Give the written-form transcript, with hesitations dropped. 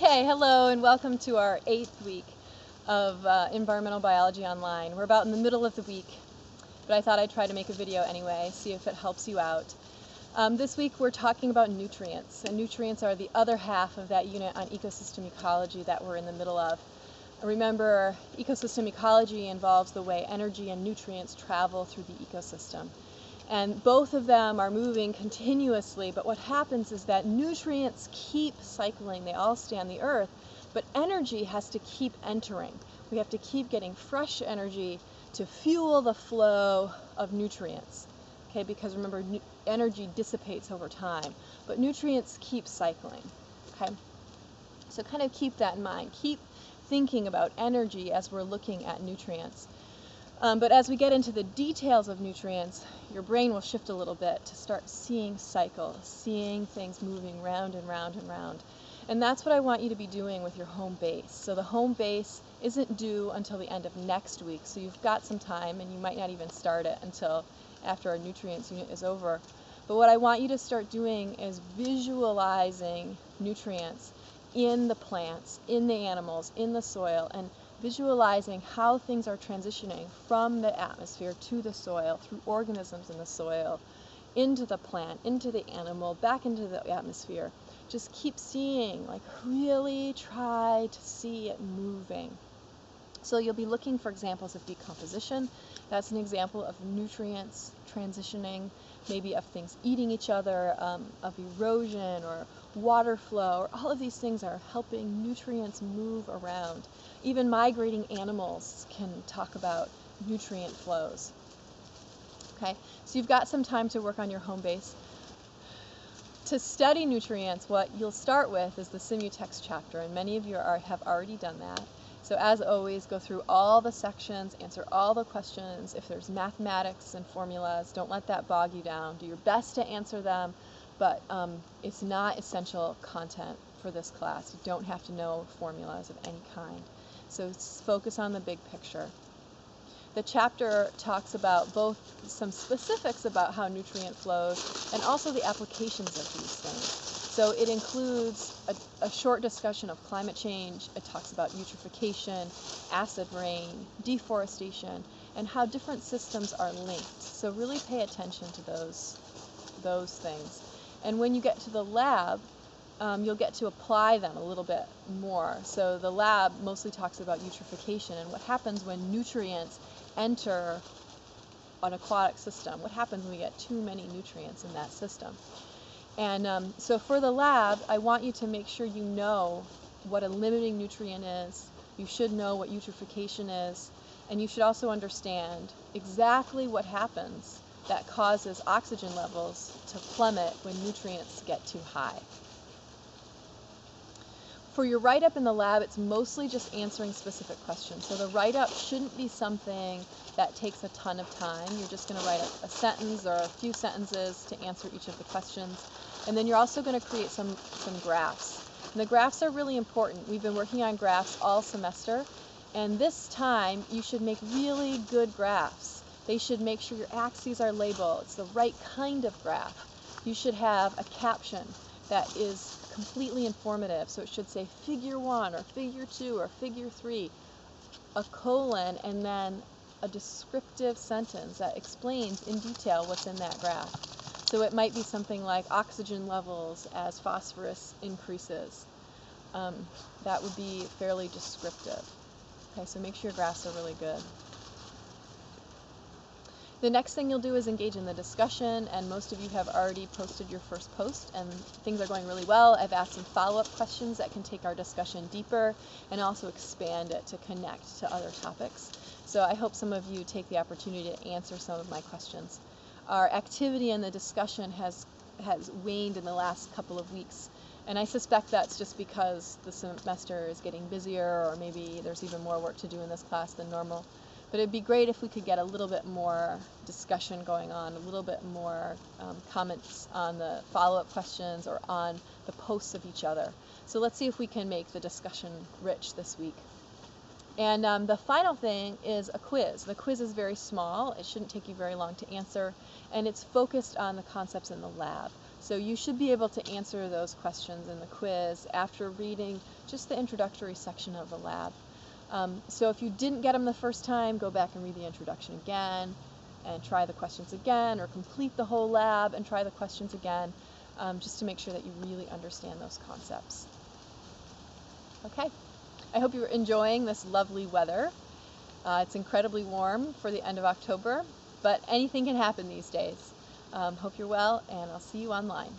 Okay, hello and welcome to our 8th week of Environmental Biology Online. We're about in the middle of the week, but I thought I'd try to make a video anyway, see if it helps you out. This week we're talking about nutrients, and nutrients are the other half of that unit on ecosystem ecology that we're in the middle of. Remember, ecosystem ecology involves the way energy and nutrients travel through the ecosystem. And both of them are moving continuously, but what happens is that nutrients keep cycling. They all stay on the earth, but energy has to keep entering. We have to keep getting fresh energy to fuel the flow of nutrients. Okay, because remember, energy dissipates over time, but nutrients keep cycling. Okay, so kind of keep that in mind. Keep thinking about energy as we're looking at nutrients. But as we get into the details of nutrients, your brain will shift a little bit to start seeing cycles, seeing things moving round and round and round. And that's what I want you to be doing with your home base. So the home base isn't due until the end of next week, so you've got some time, and you might not even start it until after our nutrients unit is over. But what I want you to start doing is visualizing nutrients in the plants, in the animals, in the soil, and visualizing how things are transitioning from the atmosphere to the soil, through organisms in the soil, into the plant, into the animal, back into the atmosphere. Just keep seeing, like really try to see it moving. So you'll be looking for examples of decomposition. That's an example of nutrients transitioning, maybe of things eating each other, of erosion or water flow, or all of these things are helping nutrients move around. Even migrating animals can talk about nutrient flows. Okay, so you've got some time to work on your home base. To study nutrients, what you'll start with is the Simutext chapter, and many of you have already done that. So as always, go through all the sections, answer all the questions. If there's mathematics and formulas, don't let that bog you down. Do your best to answer them, but it's not essential content for this class. You don't have to know formulas of any kind. So focus on the big picture. The chapter talks about both some specifics about how nutrient flows and also the applications of these things. So it includes a short discussion of climate change. It talks about eutrophication, acid rain, deforestation, and how different systems are linked. So really pay attention to those things. And when you get to the lab, you'll get to apply them a little bit more. So the lab mostly talks about eutrophication and what happens when nutrients enter an aquatic system. What happens when we get too many nutrients in that system? And so for the lab, I want you to make sure you know what a limiting nutrient is. You should know what eutrophication is, and you should also understand exactly what happens that causes oxygen levels to plummet when nutrients get too high. For your write-up in the lab, it's mostly just answering specific questions. So the write-up shouldn't be something that takes a ton of time. You're just going to write a sentence or a few sentences to answer each of the questions. And then you're also going to create some graphs. And the graphs are really important. We've been working on graphs all semester, and this time you should make really good graphs. They should make sure your axes are labeled. It's the right kind of graph. You should have a caption that is completely informative. So it should say figure 1 or figure 2 or figure 3, a colon, and then a descriptive sentence that explains in detail what's in that graph. So it might be something like oxygen levels as phosphorus increases. That would be fairly descriptive. Okay, so make sure your graphs are really good. The next thing you'll do is engage in the discussion, and most of you have already posted your first post, and things are going really well. I've asked some follow-up questions that can take our discussion deeper and also expand it to connect to other topics. So I hope some of you take the opportunity to answer some of my questions. Our activity in the discussion has waned in the last couple of weeks, and I suspect that's just because the semester is getting busier, or maybe there's even more work to do in this class than normal. But it'd be great if we could get a little bit more discussion going on, a little bit more comments on the follow-up questions or on the posts of each other. So let's see if we can make the discussion rich this week. And the final thing is a quiz. The quiz is very small. It shouldn't take you very long to answer, and it's focused on the concepts in the lab. So you should be able to answer those questions in the quiz after reading just the introductory section of the lab. So if you didn't get them the first time, go back and read the introduction again and try the questions again, or complete the whole lab and try the questions again, just to make sure that you really understand those concepts. Okay, I hope you're enjoying this lovely weather. It's incredibly warm for the end of October, but anything can happen these days. Hope you're well, and I'll see you online.